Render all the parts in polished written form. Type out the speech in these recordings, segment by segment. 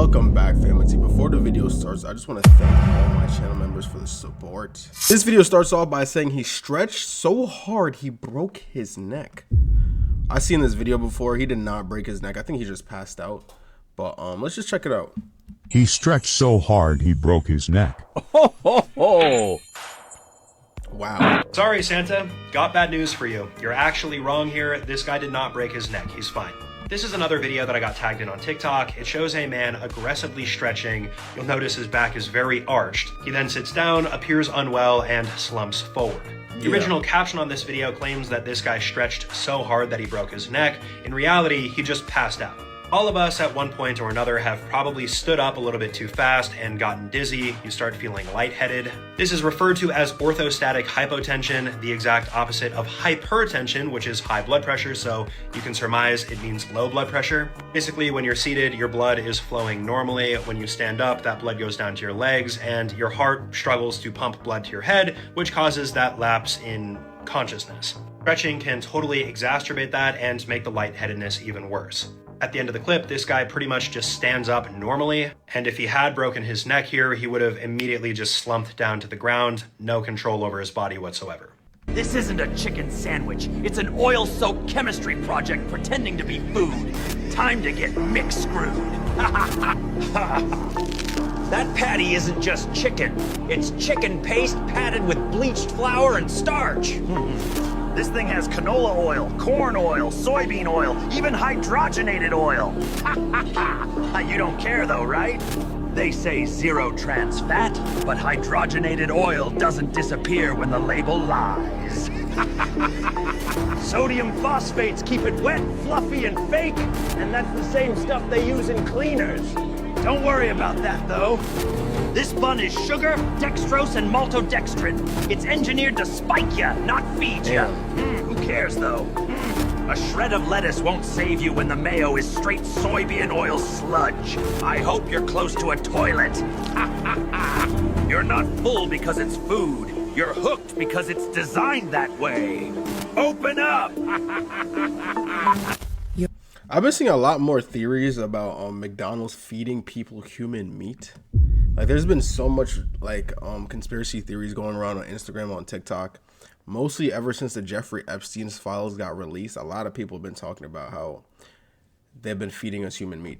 Welcome back, family. Before the video starts, I just want to thank all my channel members for the support. This video starts off by saying he stretched so hard he broke his neck. I've seen this video before. He did not break his neck. I think he just passed out. But let's just check it out. He stretched so hard he broke his neck. Ho, ho, ho. Wow. Sorry, Santa. Got bad news for you. You're actually wrong here. This guy did not break his neck. He's fine. This is another video that I got tagged in on TikTok. It shows a man aggressively stretching. You'll notice his back is very arched. He then sits down, appears unwell, and slumps forward. The original caption on this video claims that this guy stretched so hard that he broke his neck. In reality, he just passed out. All of us at one point or another have probably stood up a little bit too fast and gotten dizzy. You start feeling lightheaded. This is referred to as orthostatic hypotension, the exact opposite of hypertension, which is high blood pressure, so you can surmise it means low blood pressure. Basically, when you're seated, your blood is flowing normally. When you stand up, that blood goes down to your legs, and your heart struggles to pump blood to your head, which causes that lapse in consciousness. Stretching can totally exacerbate that and make the lightheadedness even worse. At the end of the clip, this guy pretty much just stands up normally, and if he had broken his neck here, he would have immediately just slumped down to the ground, no control over his body whatsoever. This isn't a chicken sandwich. It's an oil-soaked chemistry project pretending to be food. Time to get mixed screwed. That patty isn't just chicken. It's chicken paste patted with bleached flour and starch. This thing has canola oil, corn oil, soybean oil, even hydrogenated oil. You don't care though, right? They say zero trans fat, but hydrogenated oil doesn't disappear when the label lies. Sodium phosphates keep it wet, fluffy, and fake, and that's the same stuff they use in cleaners. Don't worry about that, though. This bun is sugar, dextrose, and maltodextrin. It's engineered to spike ya, not feed ya. Who cares, though? A shred of lettuce won't save you when the mayo is straight soybean oil sludge. I hope you're close to a toilet. You're not full because it's food. You're hooked because it's designed that way. Open up! I've been seeing a lot more theories about McDonald's feeding people human meat. Like, there's been so much like conspiracy theories going around on Instagram, on TikTok. Mostly ever since the Jeffrey Epstein's files got released, a lot of people have been talking about how they've been feeding us human meat.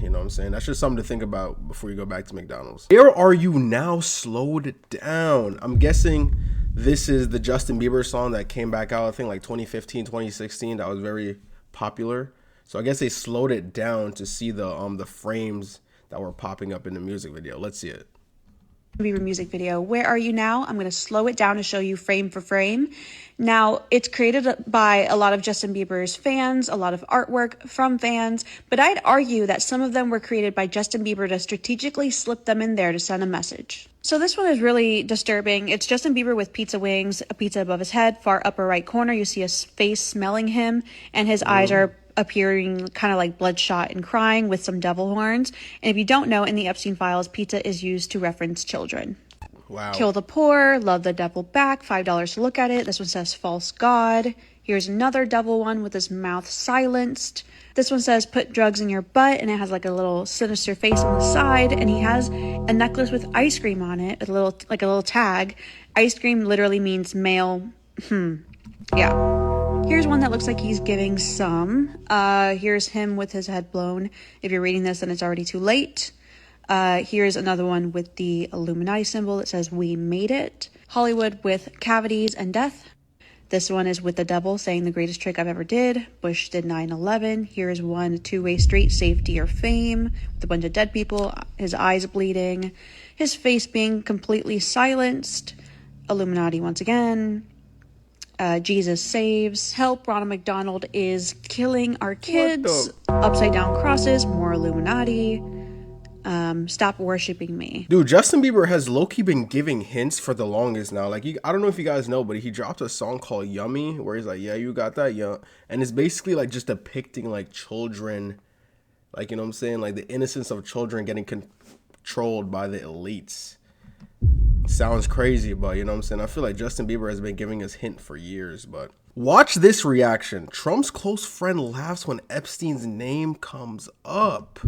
You know what I'm saying? That's just something to think about before you go back to McDonald's. Where are you now? Slowed down. I'm guessing this is the Justin Bieber song that came back out, I think like 2015, 2016. That was very popular. So I guess they slowed it down to see the frames that were popping up in the music video. Let's see it. Bieber music video. Where are you now? I'm going to slow it down to show you frame for frame. Now, it's created by a lot of Justin Bieber's fans, a lot of artwork from fans, but I'd argue that some of them were created by Justin Bieber to strategically slip them in there to send a message. So this one is really disturbing. It's Justin Bieber with pizza wings, a pizza above his head. Far upper right corner, you see a face smelling him, and his eyes are appearing kind of like bloodshot and crying with some devil horns. And if you don't know, in the Epstein files, pizza is used to reference children. Wow. Kill the poor, love the devil back, $5 to look at it. This one says false god. Here's another devil one with his mouth silenced. This one says put drugs in your butt, and it has like a little sinister face on the side, and he has a necklace with ice cream on it, a little tag. Ice cream literally means male. Yeah. Here's one that looks like he's giving some. Here's him with his head blown. If you're reading this, then it's already too late. Here's another one with the Illuminati symbol. It says, we made it. Hollywood with cavities and death. This one is with the devil saying the greatest trick I've ever did. Bush did 9/11. Here's one, two-way street, safety or fame, with a bunch of dead people, his eyes bleeding, his face being completely silenced. Illuminati once again. Jesus saves. Help, Ronald McDonald is killing our kids. Upside down crosses, more Illuminati. Stop worshiping me. Dude, Justin Bieber has low-key been giving hints for the longest now. Like, I don't know if you guys know, but he dropped a song called Yummy, where he's like, yeah, you got that, yeah. And it's basically like just depicting like children, like, you know what I'm saying? Like the innocence of children getting controlled by the elites. Sounds crazy, but you know what I'm saying? I feel like Justin Bieber has been giving us hint for years, but watch this reaction. Trump's close friend laughs when Epstein's name comes up.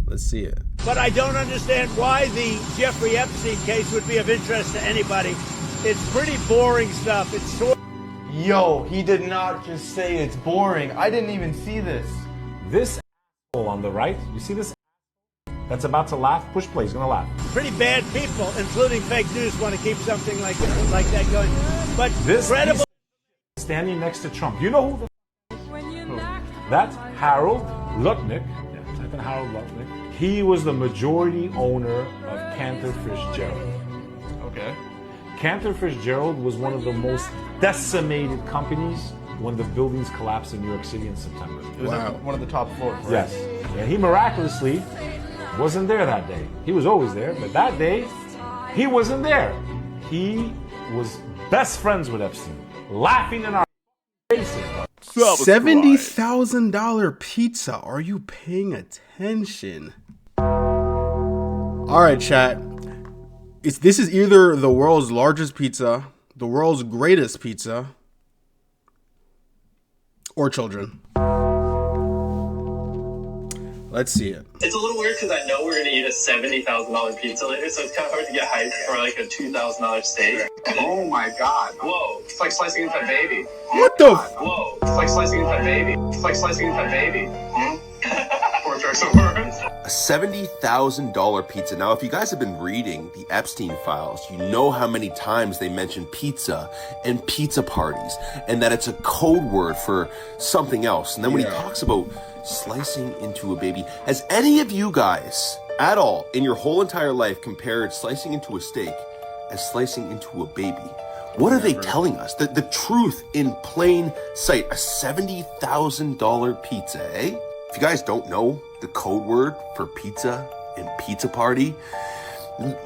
Let's see it. But I don't understand why the Jeffrey Epstein case would be of interest to anybody. It's pretty boring stuff. It's sort. Yo, he did not just say it's boring. I didn't even see this. This asshole on the right, you see this that's about to laugh? Push play, he's gonna laugh. Pretty bad people, including fake news, want to keep something like that going. But This credible. piece standing next to Trump. You know who that's Harold Lutnick. Yeah, type in Harold Lutnick. He was the majority owner of Cantor Fitzgerald. Okay. Cantor Fitzgerald was one of the most decimated companies when the buildings collapsed in New York City in September. It was Wow. like one of the top floors, right? Yes. And he miraculously wasn't there that day. He was always there, but that day, he wasn't there. He was best friends with Epstein, laughing in our faces. $70,000 pizza. Are you paying attention? All right, chat. This is either the world's largest pizza, the world's greatest pizza, or children. Let's see it. It's a little weird because I know we're going to eat a $70,000 pizza later, so it's kind of hard to get hyped for like a $2,000 steak. Oh my God. Whoa, it's like slicing into a baby. What the f- Whoa, it's like slicing into a baby. It's like slicing into a baby. Four choice of words. A $70,000 pizza. Now, if you guys have been reading the Epstein files, you know how many times they mention pizza and pizza parties, and that it's a code word for something else. And then when he talks about slicing into a baby, has any of you guys at all in your whole entire life compared slicing into a steak as slicing into a baby? What are they telling us? The truth in plain sight. A $70,000 pizza, eh? If you guys don't know the code word for pizza and pizza party,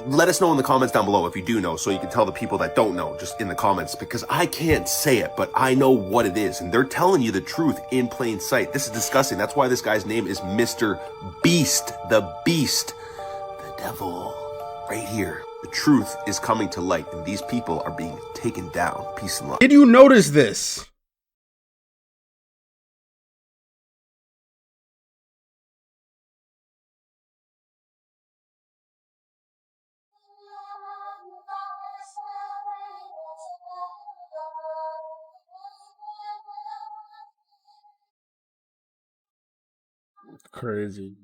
let us know in the comments down below if you do know, so you can tell the people that don't know just in the comments, because I can't say it, but I know what it is, and they're telling you the truth in plain sight. This is disgusting. That's why this guy's name is Mr. Beast, the Beast, the devil, right here. The truth is coming to light, and these people are being taken down. Peace and love. Did you notice this? Crazy.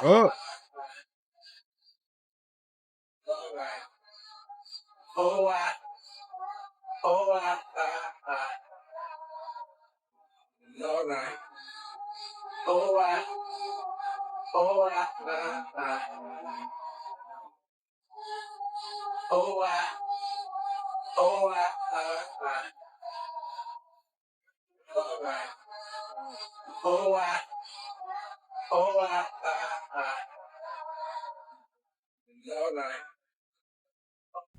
Oh.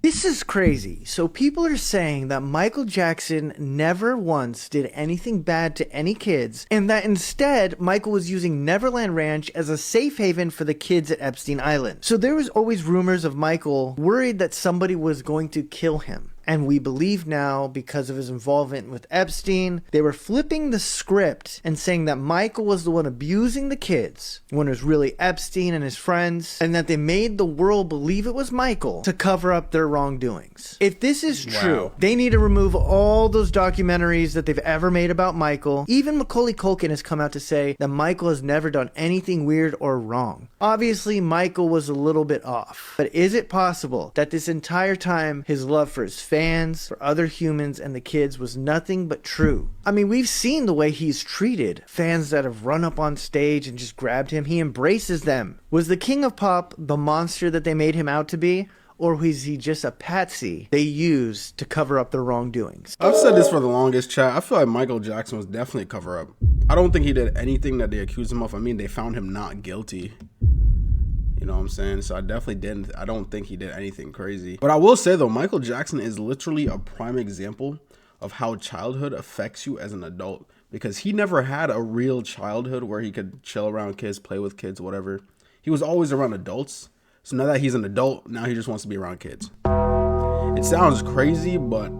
This is crazy. So people are saying that Michael Jackson never once did anything bad to any kids, and that instead Michael was using Neverland Ranch as a safe haven for the kids at Epstein Island. So there was always rumors of Michael worried that somebody was going to kill him. And we believe now, because of his involvement with Epstein, they were flipping the script and saying that Michael was the one abusing the kids when it was really Epstein and his friends, and that they made the world believe it was Michael to cover up their wrongdoings. If this is true, they need to remove all those documentaries that they've ever made about Michael. Even Macaulay Culkin has come out to say that Michael has never done anything weird or wrong. Obviously, Michael was a little bit off, but is it possible that this entire time his love for his fans, for other humans, and the kids was nothing but true? I mean, we've seen the way he's treated fans that have run up on stage and just grabbed him. He embraces them. Was the King of Pop the monster that they made him out to be? Or was he just a patsy they used to cover up their wrongdoings? I've said this for the longest, chat. I feel like Michael Jackson was definitely a cover-up. I don't think he did anything that they accused him of. I mean, they found him not guilty. You know what I'm saying? So I don't think he did anything crazy. But I will say though, Michael Jackson is literally a prime example of how childhood affects you as an adult, because he never had a real childhood where he could chill around kids, play with kids, whatever. He was always around adults. So now that he's an adult, now he just wants to be around kids. It sounds crazy, but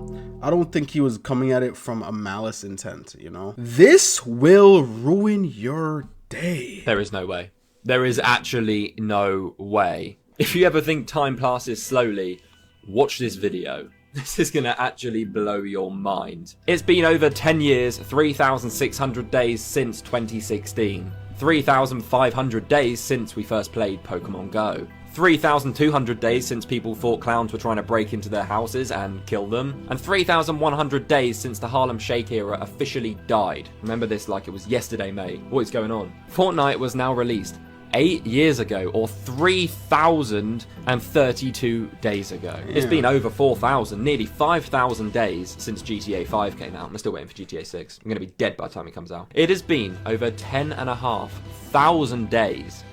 I don't think he was coming at it from a malice intent, you know? This will ruin your day. There is no way. There is actually no way. If you ever think time passes slowly, watch this video. This is going to actually blow your mind. It's been over 10 years, 3,600 days since 2016. 3,500 days since we first played Pokemon Go. 3,200 days since people thought clowns were trying to break into their houses and kill them. And 3,100 days since the Harlem Shake era officially died. Remember this like it was yesterday, mate. What is going on? Fortnite was now released 8 years ago, or 3,032 days ago. Yeah. It's been over 4,000, nearly 5,000 days since GTA 5 came out. I'm still waiting for GTA 6. I'm going to be dead by the time it comes out. It has been over 10,500 days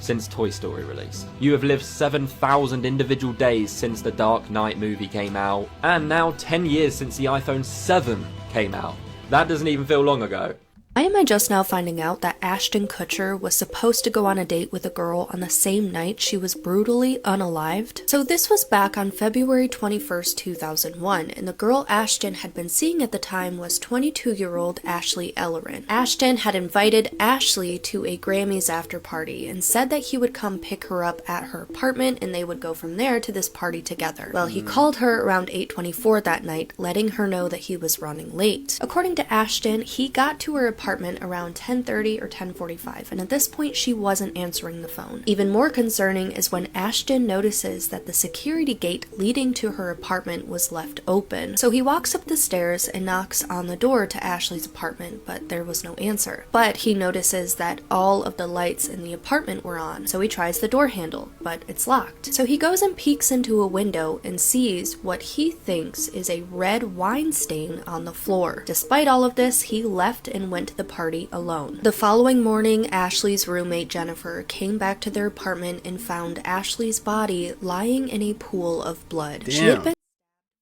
since Toy Story released. You have lived 7,000 individual days since the Dark Knight movie came out, and now 10 years since the iPhone 7 came out. That doesn't even feel long ago. Why am I just now finding out that Ashton Kutcher was supposed to go on a date with a girl on the same night she was brutally unalived? So this was back on February 21st, 2001, and the girl Ashton had been seeing at the time was 22-year-old Ashley Ellerin. Ashton had invited Ashley to a Grammys after party and said that he would come pick her up at her apartment and they would go from there to this party together. Well, he called her around 8:24 that night, letting her know that he was running late. According to Ashton, he got to her apartment around 10:30 or 10:45, and at this point she wasn't answering the phone. Even more concerning is when Ashton notices that the security gate leading to her apartment was left open. So he walks up the stairs and knocks on the door to Ashley's apartment, but there was no answer. But he notices that all of the lights in the apartment were on, so he tries the door handle, but it's locked. So he goes and peeks into a window and sees what he thinks is a red wine stain on the floor. Despite all of this, he left and went to the party alone. The following morning, Ashley's roommate Jennifer came back to their apartment and found Ashley's body lying in a pool of blood. Damn. She had been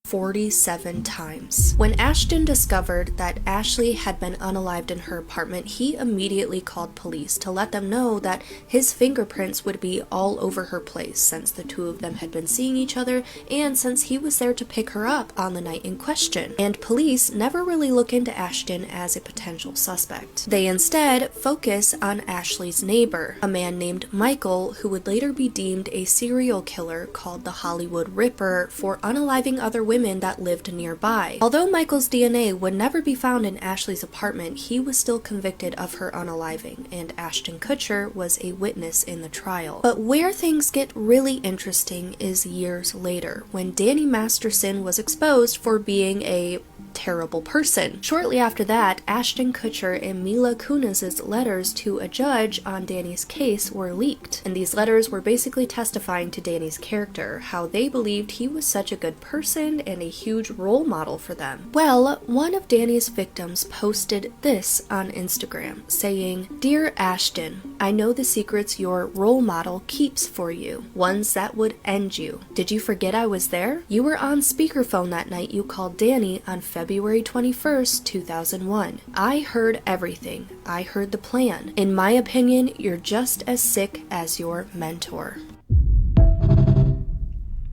47 times. When Ashton discovered that Ashley had been unalived in her apartment, he immediately called police to let them know that his fingerprints would be all over her place since the two of them had been seeing each other and since he was there to pick her up on the night in question. And police never really look into Ashton as a potential suspect. They instead focus on Ashley's neighbor, a man named Michael, who would later be deemed a serial killer called the Hollywood Ripper for unaliving other women that lived nearby. Although Michael's DNA would never be found in Ashley's apartment, he was still convicted of her unaliving, and Ashton Kutcher was a witness in the trial. But where things get really interesting is years later, when Danny Masterson was exposed for being a terrible person. Shortly after that, Ashton Kutcher and Mila Kunis's letters to a judge on Danny's case were leaked, and these letters were basically testifying to Danny's character, how they believed he was such a good person and a huge role model for them. Well, one of Danny's victims posted this on Instagram, saying, "Dear Ashton, I know the secrets your role model keeps for you, ones that would end you. Did you forget I was there? You were on speakerphone that night you called Danny on February 21st, 2001. I heard everything. I heard the plan. In my opinion, you're just as sick as your mentor."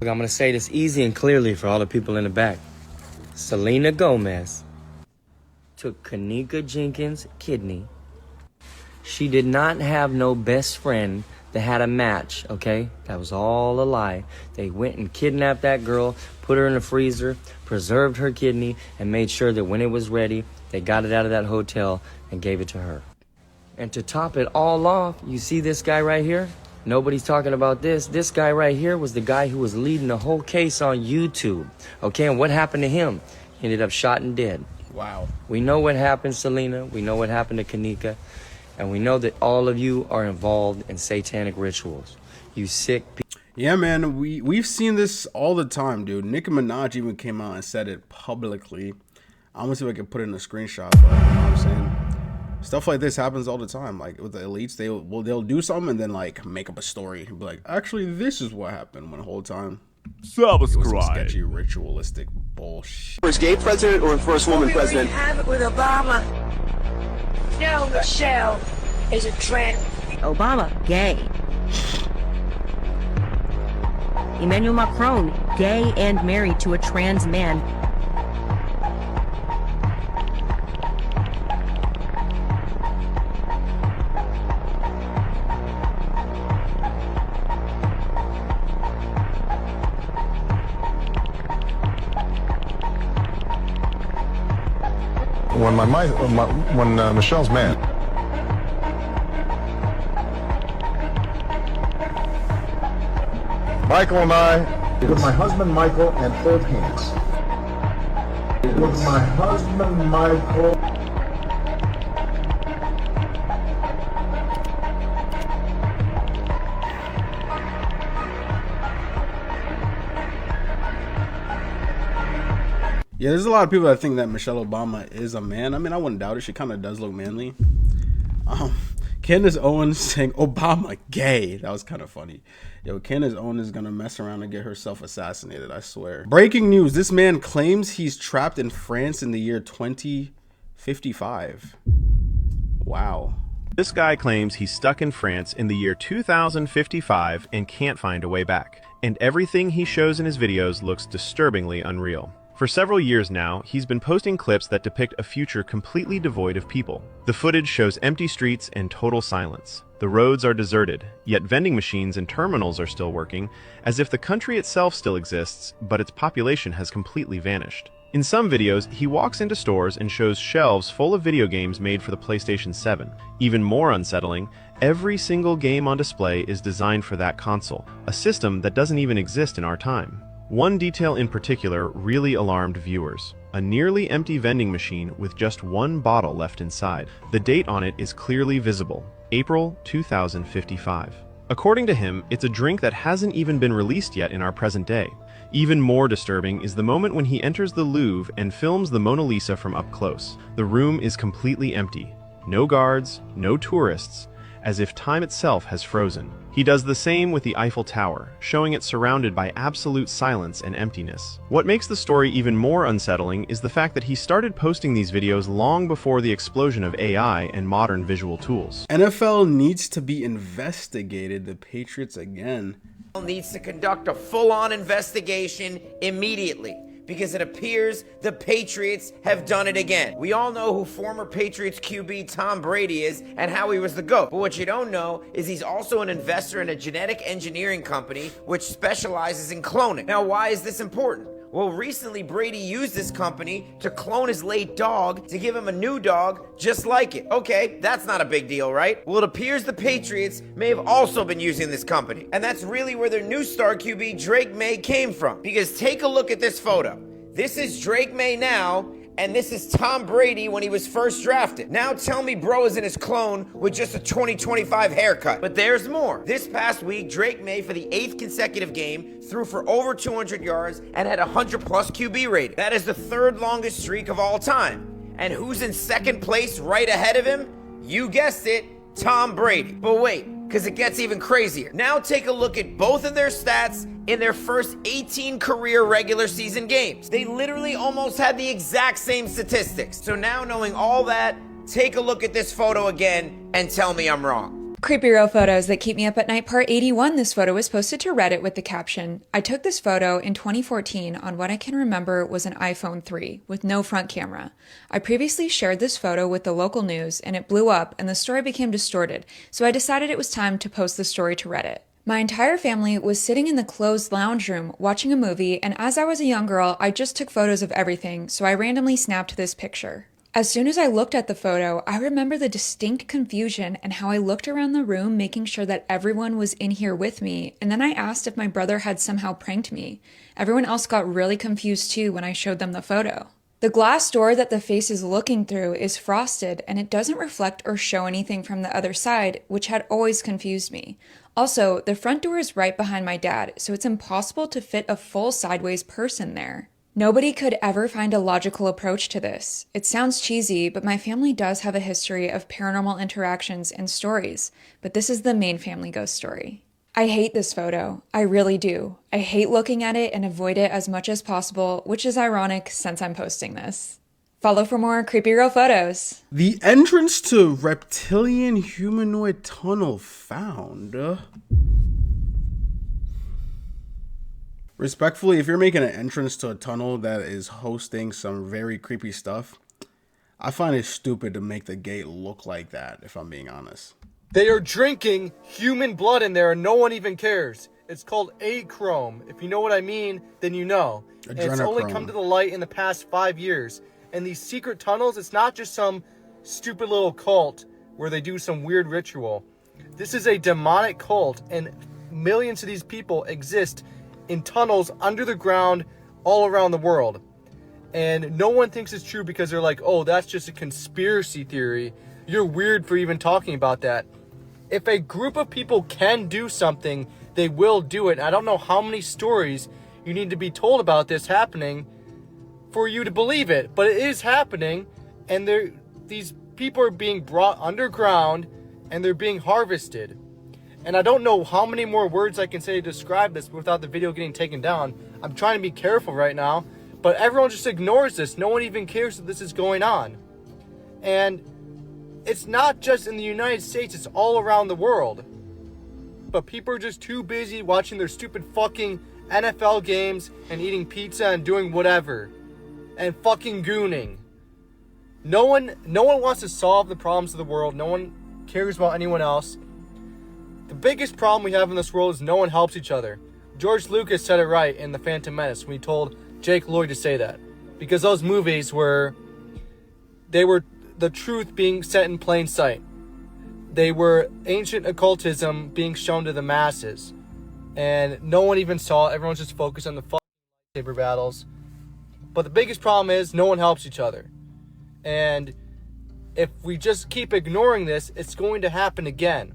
Look, I'm going to say this easy and clearly for all the people in the back. Selena Gomez took Kanika Jenkins' kidney. She did not have no best friend that had a match, okay? That was all a lie. They went and kidnapped that girl, put her in the freezer, preserved her kidney, and made sure that when it was ready, they got it out of that hotel and gave it to her. And to top it all off, you see this guy right here? Nobody's talking about this. This guy right here was the guy who was leading the whole case on YouTube. Okay, and what happened to him? He ended up shot and dead. Wow. We know what happened, Selena. We know what happened to Kanika. And we know that all of you are involved in satanic rituals. You sick people. Yeah, man, we've seen this all the time, dude. Nicki Minaj even came out and said it publicly. I'm gonna see if I can put it in a screenshot, but you know what I'm saying? Stuff like this happens all the time. Like with the elites, they'll do something and then like make up a story and be like, actually, this is what happened, when the whole time it was some sketchy ritualistic bullshit. First gay president or first woman president? We have it with Obama. No, Michelle is a trans. Obama, gay. Emmanuel Macron, gay and married to a trans man. When Michelle's man. Michael and I, with my husband Michael, and hold hands. With my husband Michael. Yeah, there's a lot of people that think that Michelle Obama is a man. I mean, I wouldn't doubt it. She kind of does look manly. Candace Owens saying Obama gay. That was kind of funny. Yo, Candace Owens is gonna mess around and get herself assassinated, I swear. Breaking news. This man claims he's trapped in France in the year 2055. Wow. This guy claims he's stuck in France in the year 2055 and can't find a way back. And everything he shows in his videos looks disturbingly unreal. For several years now, he's been posting clips that depict a future completely devoid of people. The footage shows empty streets and total silence. The roads are deserted, yet vending machines and terminals are still working, as if the country itself still exists, but its population has completely vanished. In some videos, he walks into stores and shows shelves full of video games made for the PlayStation 7. Even more unsettling, every single game on display is designed for that console, a system that doesn't even exist in our time. One detail in particular really alarmed viewers. A nearly empty vending machine with just one bottle left inside. The date on it is clearly visible, April 2055. According to him, it's a drink that hasn't even been released yet in our present day. Even more disturbing is the moment when he enters the Louvre and films the Mona Lisa from up close. The room is completely empty. No guards, no tourists, as if time itself has frozen. He does the same with the Eiffel Tower, showing it surrounded by absolute silence and emptiness. What makes the story even more unsettling is the fact that he started posting these videos long before the explosion of AI and modern visual tools. NFL needs to be investigated. The Patriots again. Needs to conduct a full-on investigation immediately, because it appears the Patriots have done it again. We all know who former Patriots QB Tom Brady is and how he was the GOAT. But what you don't know is he's also an investor in a genetic engineering company which specializes in cloning. Now, why is this important? Well, recently Brady used this company to clone his late dog to give him a new dog just like it. Okay, that's not a big deal, right? Well, it appears the Patriots may have also been using this company. And that's really where their new star QB Drake May came from. Because take a look at this photo. This is Drake May now, and this is Tom Brady when he was first drafted. Now tell me bro is in his clone with just a 2025 haircut. But there's more. This past week, Drake May, for the 8th consecutive game, threw for over 200 yards and had a 100-plus QB rating. That is the 3rd longest streak of all time. And who's in 2nd place right ahead of him? You guessed it, Tom Brady. But wait, because it gets even crazier. Now take a look at both of their stats in their first 18 career regular season games. They literally almost had the exact same statistics. So now knowing all that, take a look at this photo again and tell me I'm wrong. Creepy Real Photos That Keep Me Up at Night Part 81. This photo was posted to Reddit with the caption, "I took this photo in 2014 on what I can remember was an iPhone 3 with no front camera. I previously shared this photo with the local news and it blew up and the story became distorted, so I decided it was time to post the story to Reddit. My entire family was sitting in the closed lounge room watching a movie, and as I was a young girl, I just took photos of everything, so I randomly snapped this picture. As soon as I looked at the photo, I remember the distinct confusion and how I looked around the room making sure that everyone was in here with me, and then I asked if my brother had somehow pranked me. Everyone else got really confused too when I showed them the photo. The glass door that the face is looking through is frosted, and it doesn't reflect or show anything from the other side, which had always confused me. Also, the front door is right behind my dad, so it's impossible to fit a full sideways person there. Nobody could ever find a logical approach to this. It sounds cheesy, but my family does have a history of paranormal interactions and stories, but this is the main family ghost story. I hate this photo. I really do. I hate looking at it and avoid it as much as possible, which is ironic since I'm posting this. Follow for more creepy girl photos. The entrance to reptilian humanoid tunnel found. Respectfully, if you're making an entrance to a tunnel that is hosting some very creepy stuff, I find it stupid to make the gate look like that, if I'm being honest. They are drinking human blood in there and no one even cares. It's called achrome. If you know what I mean, then you know. And it's only come to the light in the past 5 years. And these secret tunnels, it's not just some stupid little cult where they do some weird ritual. This is a demonic cult, and millions of these people exist in tunnels under the ground all around the world. And no one thinks it's true because they're like, oh, that's just a conspiracy theory. You're weird for even talking about that. If a group of people can do something, they will do it. I don't know how many stories you need to be told about this happening for you to believe it, but it is happening, and these people are being brought underground and they're being harvested. And I don't know how many more words I can say to describe this without the video getting taken down. I'm trying to be careful right now, but everyone just ignores this. No one even cares that this is going on. And it's not just in the United States, it's all around the world. But people are just too busy watching their stupid fucking NFL games and eating pizza and doing whatever. And fucking gooning. No one wants to solve the problems of the world. No one cares about anyone else. The biggest problem we have in this world is no one helps each other. George Lucas said it right in The Phantom Menace when he told Jake Lloyd to say that. Because those movies were the truth being set in plain sight. They were ancient occultism being shown to the masses. And no one even saw it. Everyone's just focused on the fucking lightsaber battles. But the biggest problem is no one helps each other. And if we just keep ignoring this, it's going to happen again.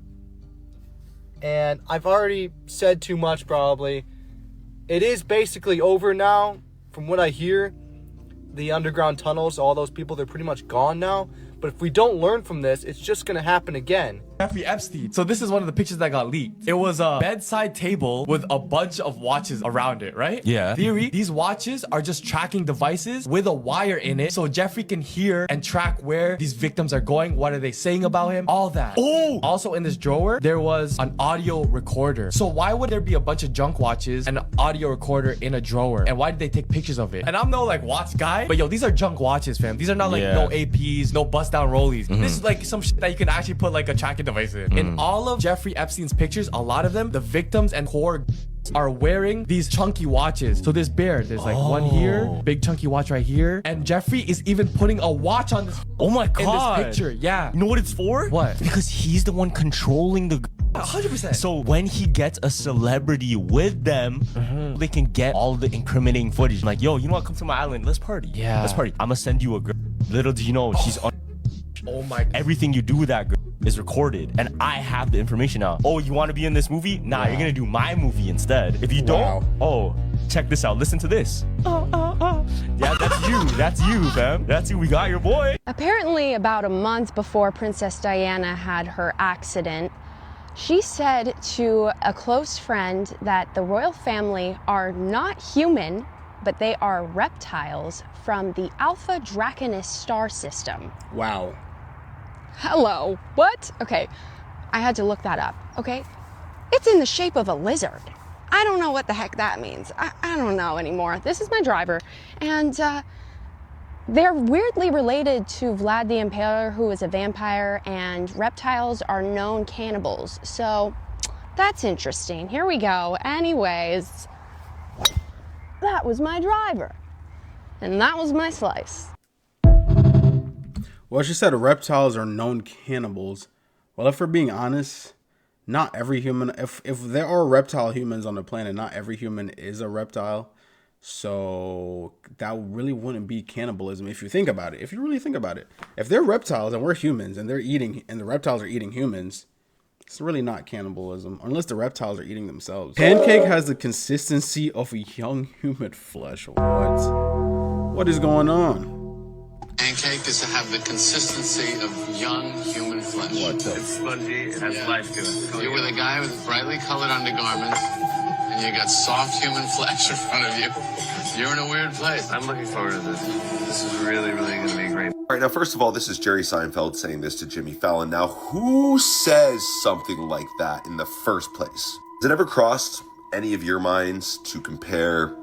And I've already said too much probably. It is basically over now. From what I hear, the underground tunnels, all those people, they're pretty much gone now. But if we don't learn from this, it's just going to happen again. Jeffrey Epstein. So this is one of the pictures that got leaked. It was a bedside table with a bunch of watches around it, right? Yeah. Theory, these watches are just tracking devices with a wire in it so Jeffrey can hear and track where these victims are going, what are they saying about him, all that. Oh! Also in this drawer, there was an audio recorder. So why would there be a bunch of junk watches and an audio recorder in a drawer? And why did they take pictures of it? And I'm no like watch guy, but yo, these are junk watches, fam. These are not like no APs, no bust down rollies. This is like some shit that you can actually put like a tracking device in. In all of Jeffrey Epstein's pictures, a lot of them, the victims and core are wearing these chunky watches. So there's there's like one here, big chunky watch right here, and Jeffrey is even putting a watch on this. Oh my god! In this picture, yeah. You know what it's for? What? Because he's the one controlling the. 100%. So when he gets a celebrity with them, they can get all the incriminating footage. Like, yo, you know what? Come to my island. Let's party. Yeah. Let's party. I'm gonna send you a girl. Little do you know, she's on. Oh my god. Everything you do with that girl is recorded, and I have the information now. Oh, you want to be in this movie? Nah, you're gonna do my movie instead. If you don't, oh, check this out. Listen to this. Yeah, that's you. That's you, fam. That's you. We got your boy. Apparently, about a month before Princess Diana had her accident, she said to a close friend that the royal family are not human, but they are reptiles from the Alpha Draconis star system. Wow. Hello, what? Okay, I had to look that up, okay? It's in the shape of a lizard. I don't know what the heck that means. I don't know anymore. This is my driver, and they're weirdly related to Vlad the Impaler, who is a vampire, and reptiles are known cannibals. So that's interesting. Here we go. Anyways, that was my driver, and that was my slice. Well, she said reptiles are known cannibals. Well, if we're being honest, not every human, if there are reptile humans on the planet, not every human is a reptile. So that really wouldn't be cannibalism if you think about it. If you really think about it, if they're reptiles and we're humans and they're eating, and the reptiles are eating humans, it's really not cannibalism unless the reptiles are eating themselves. Pancake has the consistency of a young human flesh. What? What is going on? Pancake is to have the consistency of young human flesh. It's spongy, it has life to it. You're with a guy with brightly colored undergarments, and you got soft human flesh in front of you. You're in a weird place. I'm looking forward to this. This is really, really going to be great. All right, now, first of all, this is Jerry Seinfeld saying this to Jimmy Fallon. Now, who says something like that in the first place? Has it ever crossed any of your minds to compare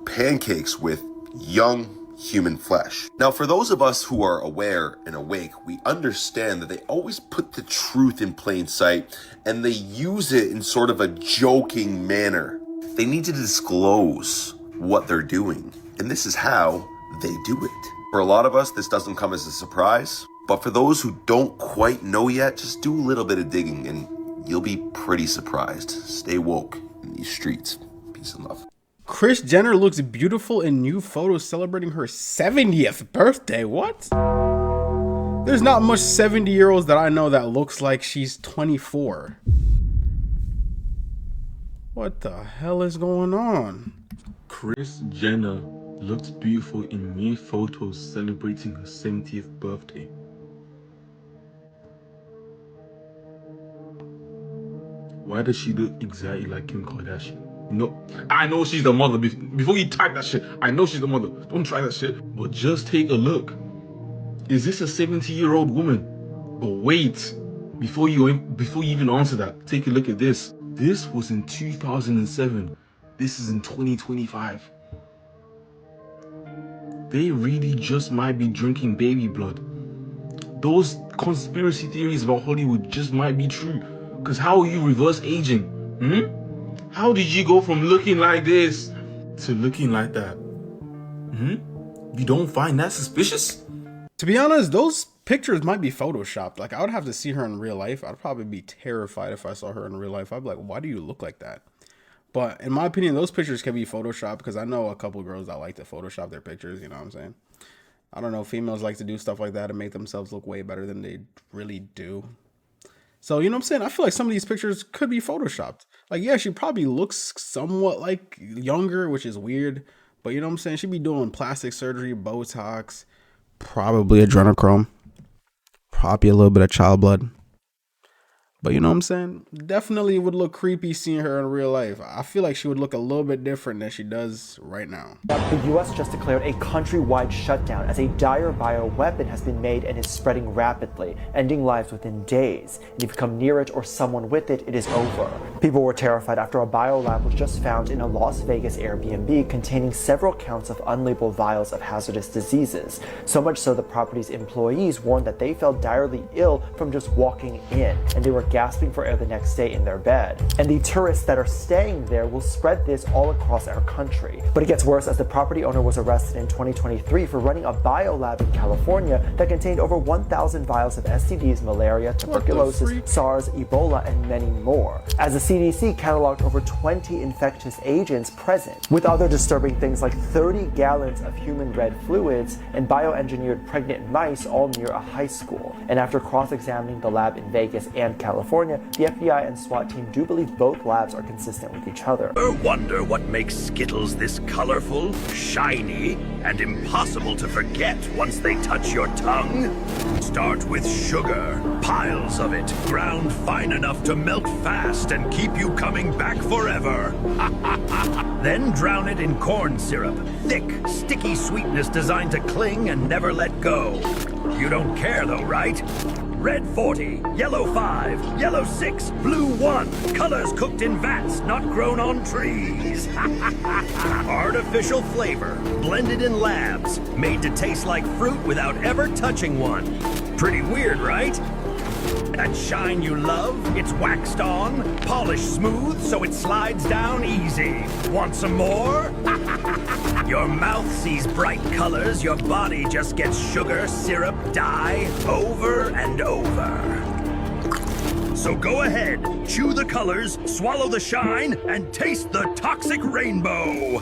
pancakes with young human flesh? Now, for those of us who are aware and awake, we understand that they always put the truth in plain sight, and they use it in sort of a joking manner. They need to disclose what they're doing, and this is how they do it. For a lot of us, this doesn't come as a surprise, but for those who don't quite know yet, just do a little bit of digging and you'll be pretty surprised. Stay woke in these streets. Peace and love. Kris Jenner looks beautiful in new photos celebrating her 70th birthday. What? There's not much 70-year-olds that I know that looks like she's 24. What the hell is going on? Kris Jenner looks beautiful in new photos celebrating her 70th birthday. Why does she look exactly like Kim Kardashian? No, I know she's the mother. Before you type that shit, I know she's the mother. Don't try that shit. But just take a look. Is this a 70-year-old woman? But wait, before you even answer that, take a look at this. This was in 2007. This is in 2025. They really just might be drinking baby blood. Those conspiracy theories about Hollywood just might be true. Because how are you reverse aging? How did you go from looking like this to looking like that? You don't find that suspicious? To be honest, those pictures might be photoshopped. Like, I would have to see her in real life. I'd probably be terrified if I saw her in real life. I'd be like, why do you look like that? But in my opinion, those pictures can be photoshopped because I know a couple girls that like to photoshop their pictures. You know what I'm saying? I don't know. Females like to do stuff like that and make themselves look way better than they really do. So, you know what I'm saying? I feel like some of these pictures could be photoshopped. Like, yeah, she probably looks somewhat like younger, which is weird. But you know what I'm saying? She'd be doing plastic surgery, Botox, probably adrenochrome, probably a little bit of child blood. But you know what I'm saying? Definitely would look creepy seeing her in real life. I feel like she would look a little bit different than she does right now. The U.S. just declared a countrywide shutdown as a dire bioweapon has been made and is spreading rapidly, ending lives within days. And if you come near it or someone with it, it is over. People were terrified after a biolab was just found in a Las Vegas Airbnb containing several counts of unlabeled vials of hazardous diseases. So much so the property's employees warned that they felt direly ill from just walking in, and they were gasping for air the next day in their bed. And the tourists that are staying there will spread this all across our country. But it gets worse as the property owner was arrested in 2023 for running a biolab in California that contained over 1,000 vials of STDs, malaria, tuberculosis, SARS, Ebola, and many more. As the CDC cataloged over 20 infectious agents present, with other disturbing things like 30 gallons of human red fluids and bioengineered pregnant mice all near a high school. And after cross-examining the lab in Vegas and California, the FBI and SWAT team do believe both labs are consistent with each other. Wonder what makes Skittles this colorful, shiny, and impossible to forget once they touch your tongue? Start with sugar, piles of it, ground fine enough to melt fast and keep you coming back forever. Then drown it in corn syrup, thick, sticky sweetness designed to cling and never let go. You don't care though, right? Red 40, yellow 5, yellow 6, blue 1. Colors cooked in vats, not grown on trees. Artificial flavor, blended in labs, made to taste like fruit without ever touching one. Pretty weird, right? That shine you love, it's waxed on, polished smooth so it slides down easy. Want some more? Your mouth sees bright colors, your body just gets sugar, syrup, dye, over and over. So go ahead, chew the colors, swallow the shine, and taste the toxic rainbow.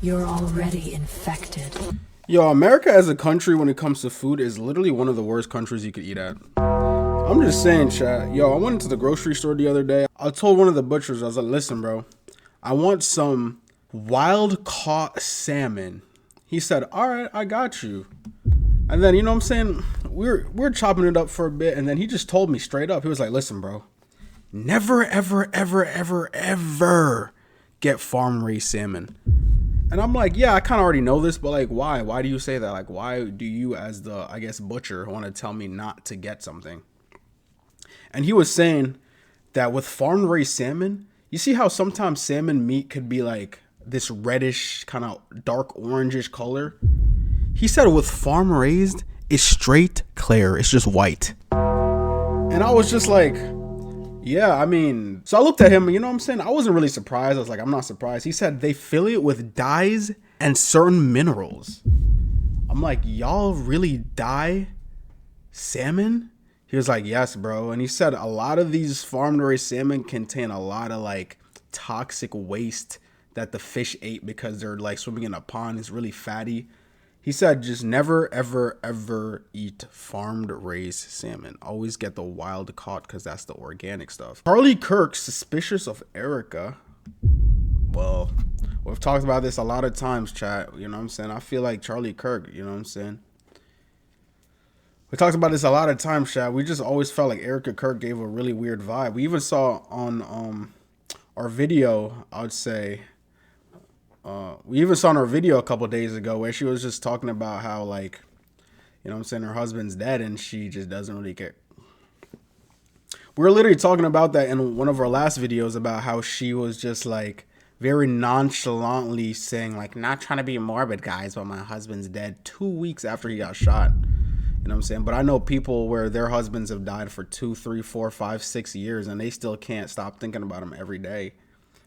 You're already infected. Yo, America as a country when it comes to food is literally one of the worst countries you could eat at. I'm just saying, chat. Yo, I went into the grocery store the other day. I told one of the butchers, I was like, listen, bro, I want some wild caught salmon. He said, all right, I got you. And then, you know what I'm saying? We're chopping it up for a bit. And then he just told me straight up. He was like, listen, bro, never, ever, ever, ever, ever get farm raised salmon. And I'm like, yeah, I kind of already know this, but like, why? Why do you say that? Like, why do you as the, I guess, butcher want to tell me not to get something? And he was saying that with farm raised salmon, you see how sometimes salmon meat could be like this reddish, kind of dark orangish color? He said with farm raised, it's straight clear. It's just white. And I was just like, yeah, I mean, so I looked at him, you know what I'm saying? I wasn't really surprised. I was like, I'm not surprised. He said they fill it with dyes and certain minerals. I'm like, y'all really dye salmon? He was like, yes, bro. And he said a lot of these farm-raised salmon contain a lot of like toxic waste that the fish ate because they're like swimming in a pond. It's really fatty. He said, just never, ever, ever eat farmed raised salmon. Always get the wild caught because that's the organic stuff. Charlie Kirk suspicious of Erica. Well, we've talked about this a lot of times, chat. You know what I'm saying? I feel like Charlie Kirk, you know what I'm saying? We talked about this a lot of times, chat. We just always felt like Erica Kirk gave a really weird vibe. We even saw on our video, I would say, we even saw in our video a couple days ago where she was just talking about how, like, you know what I'm saying, her husband's dead and she just doesn't really care. We were literally talking about that in one of our last videos about how she was just like very nonchalantly saying like, not trying to be morbid, guys, but my husband's dead 2 weeks after he got shot. You know what I'm saying? But I know people where their husbands have died for 2, 3, 4, 5, 6 years and they still can't stop thinking about him every day.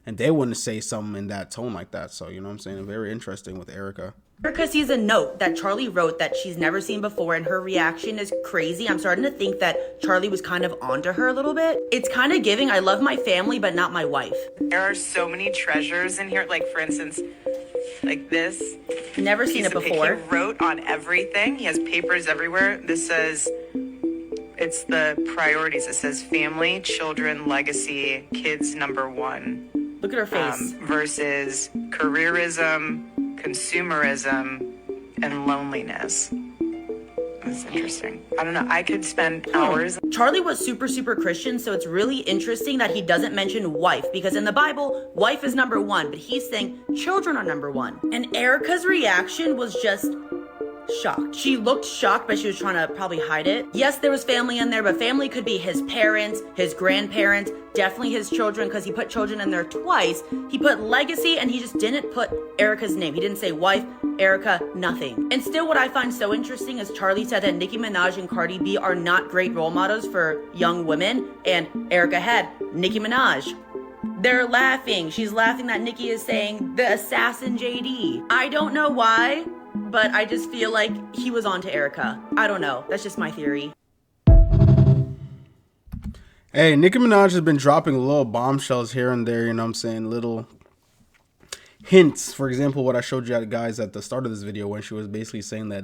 And they wouldn't say something in that tone like that. So, you know what I'm saying? Very interesting with Erica. Erica sees a note that Charlie wrote that she's never seen before, and her reaction is crazy. I'm starting to think that Charlie was kind of onto her a little bit. It's kind of giving, I love my family, but not my wife. There are so many treasures in here. Like, for instance, like this. Never seen it before. He wrote on everything. He has papers everywhere. This says, it's the priorities. It says family, children, legacy, kids number one. Look at her face. Versus careerism, consumerism, and loneliness. That's interesting. I don't know. I could spend hours. Charlie was super, super Christian, so it's really interesting that he doesn't mention wife, because in the Bible, wife is number one, but he's saying children are number one. And Erica's reaction was just shocked. She looked shocked, but she was trying to probably hide it. Yes, there was family in there, but family could be his parents, his grandparents, definitely his children, because he put children in there twice. He put legacy, and he just didn't put Erica's name. He didn't say wife, Erica, nothing. And still, what I find so interesting is Charlie said that Nicki Minaj and Cardi B are not great role models for young women, and Erica had Nicki Minaj. They're laughing. She's laughing that Nicki is saying the assassin JD. I don't know why, but I just feel like he was on to Erica. I don't know. That's just my theory. Hey, Nicki Minaj has been dropping little bombshells here and there, you know what I'm saying? Little hints. For example, what I showed you guys at the start of this video when she was basically saying that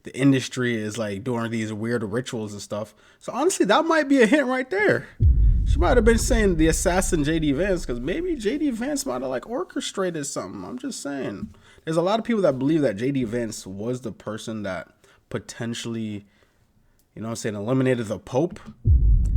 the industry is like doing these weird rituals and stuff. So honestly, that might be a hint right there. She might have been saying the assassin JD Vance, because maybe JD Vance might have like orchestrated something. I'm just saying. There's a lot of people that believe that JD Vance was the person that potentially, you know what I'm saying, eliminated the Pope.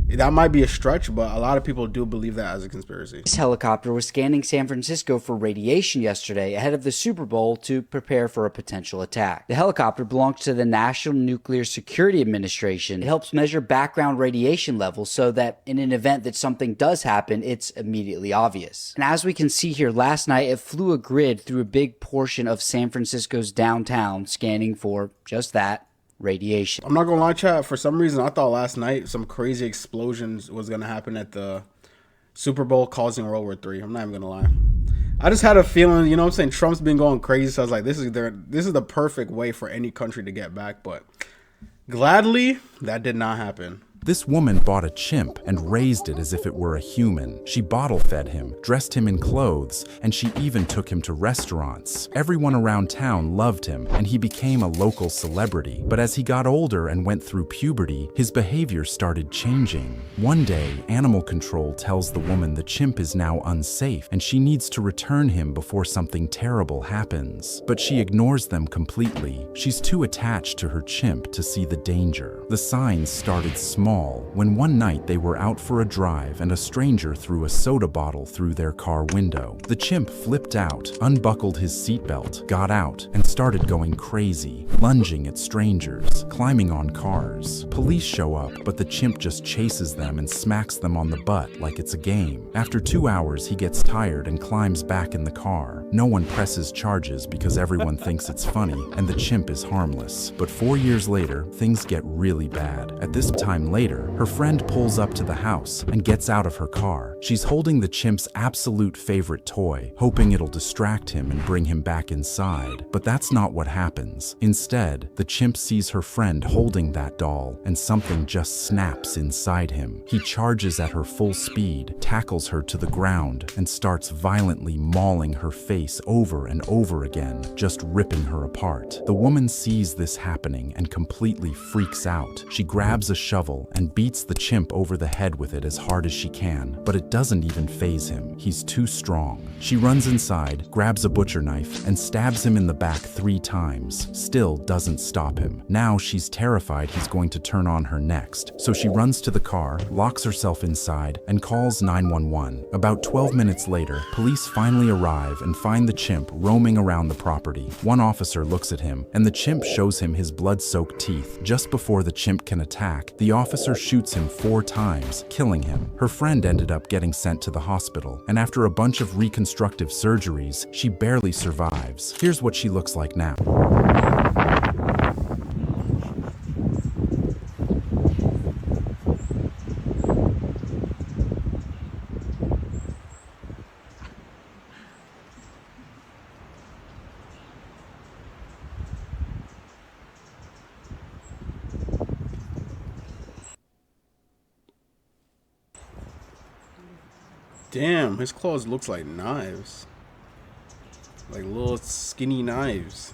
That might be a stretch, but a lot of people do believe that as a conspiracy. This helicopter was scanning San Francisco for radiation yesterday ahead of the Super Bowl to prepare for a potential attack. The helicopter belongs to the National Nuclear Security Administration. It helps measure background radiation levels so that in an event that something does happen, it's immediately obvious. And as we can see here, last night it flew a grid through a big portion of San Francisco's downtown, scanning for just that. Radiation. I'm not gonna lie, chat. For some reason, I thought last night some crazy explosions was gonna happen at the Super Bowl, causing World War III. I'm not even gonna lie. I just had a feeling, you know what I'm saying, Trump's been going crazy, so I was like, this is the perfect way for any country to get back. But gladly, that did not happen. This woman bought a chimp and raised it as if it were a human. She bottle-fed him, dressed him in clothes, and she even took him to restaurants. Everyone around town loved him, and he became a local celebrity. But as he got older and went through puberty, his behavior started changing. One day, animal control tells the woman the chimp is now unsafe, and she needs to return him before something terrible happens. But she ignores them completely. She's too attached to her chimp to see the danger. The signs started small when one night they were out for a drive and a stranger threw a soda bottle through their car window. The chimp flipped out, unbuckled his seatbelt, got out, and started going crazy, lunging at strangers, climbing on cars. Police show up, but the chimp just chases them and smacks them on the butt like it's a game. After 2 hours, he gets tired and climbs back in the car. No one presses charges because everyone thinks it's funny, and the chimp is harmless. But 4 years later, things get really bad. At this time later, her friend pulls up to the house and gets out of her car. She's holding the chimp's absolute favorite toy, hoping it'll distract him and bring him back inside. But that's not what happens. Instead, the chimp sees her friend holding that doll, and something just snaps inside him. He charges at her full speed, tackles her to the ground, and starts violently mauling her face over and over again, just ripping her apart. The woman sees this happening and completely freaks out. She grabs a shovel and beats the chimp over the head with it as hard as she can, but it doesn't even faze him. He's too strong. She runs inside, grabs a butcher knife, and stabs him in the back 3 times. Still doesn't stop him. Now she's terrified he's going to turn on her next, so she runs to the car, locks herself inside, and calls 911. About 12 minutes later, police finally arrive and find the chimp roaming around the property. One officer looks at him, and the chimp shows him his blood-soaked teeth. Just before the chimp can attack, the officer shoots him 4 times, killing him. Her friend ended up getting sent to the hospital, and after a bunch of reconstructive surgeries, she barely survives. Here's what she looks like now. Damn, his claws looks like knives. Like little skinny knives.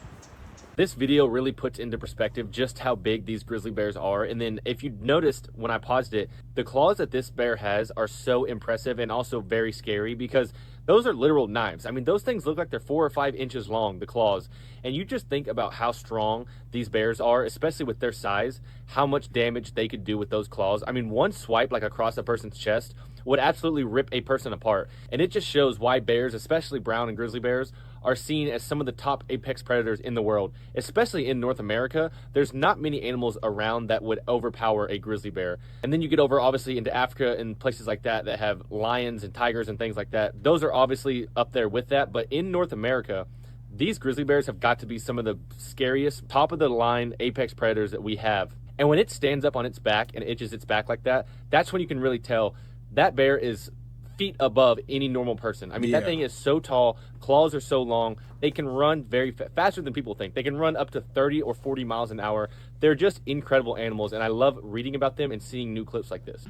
This video really puts into perspective just how big these grizzly bears are. And then if you noticed when I paused it, the claws that this bear has are so impressive and also very scary because those are literal knives. I mean, those things look like they're 4 or 5 inches long, the claws. And you just think about how strong these bears are, especially with their size, how much damage they could do with those claws. I mean, one swipe like across a person's chest would absolutely rip a person apart. And it just shows why bears, especially brown and grizzly bears, are seen as some of the top apex predators in the world. Especially in North America, there's not many animals around that would overpower a grizzly bear. And then you get over obviously into Africa and places like that that have lions and tigers and things like that. Those are obviously up there with that, but in North America, these grizzly bears have got to be some of the scariest, top of the line apex predators that we have. And when it stands up on its back and itches its back like that, that's when you can really tell that bear is feet above any normal person. I mean, that thing is so tall, claws are so long, they can run very faster than people think. They can run up to 30 or 40 miles an hour. They're just incredible animals, and I love reading about them and seeing new clips like this.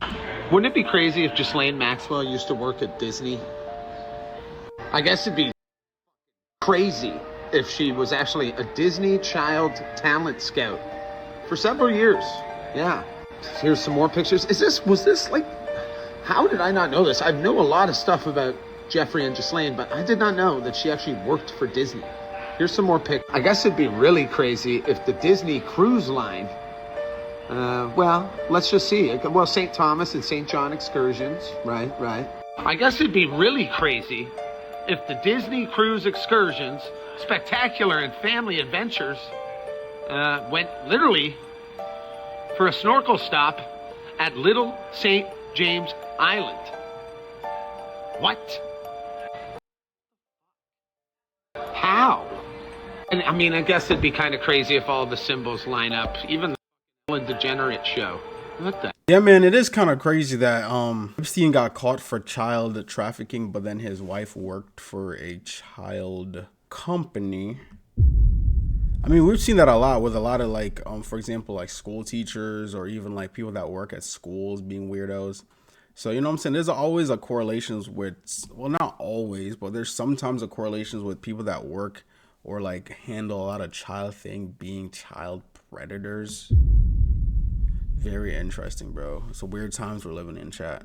Wouldn't it be crazy if Ghislaine Maxwell used to work at Disney? I guess it'd be crazy if she was actually a Disney Child Talent Scout for several years. Yeah. Here's some more pictures. Was this like, how did I not know this? I know a lot of stuff about Jeffrey and Ghislaine, but I did not know that she actually worked for Disney. Here's some more pics. I guess it'd be really crazy if the Disney Cruise Line, well, let's just see. Well, St. Thomas and St. John excursions, right. I guess it'd be really crazy if the Disney Cruise Excursions, Spectacular and Family Adventures, went literally for a snorkel stop at Little St. James Island. What? How? And I mean, I guess it'd be kind of crazy if all the symbols line up. Even the Ellen DeGenerate show. What the? Yeah, man, it is kind of crazy that Epstein got caught for child trafficking, but then his wife worked for a child company. I mean, we've seen that a lot with a lot of like, for example, like school teachers or even like people that work at schools being weirdos. So, you know what I'm saying? There's always a correlations with, well, not always, but there's sometimes a correlations with people that work or like handle a lot of child thing being child predators. Very interesting, bro. It's a weird times we're living in, chat.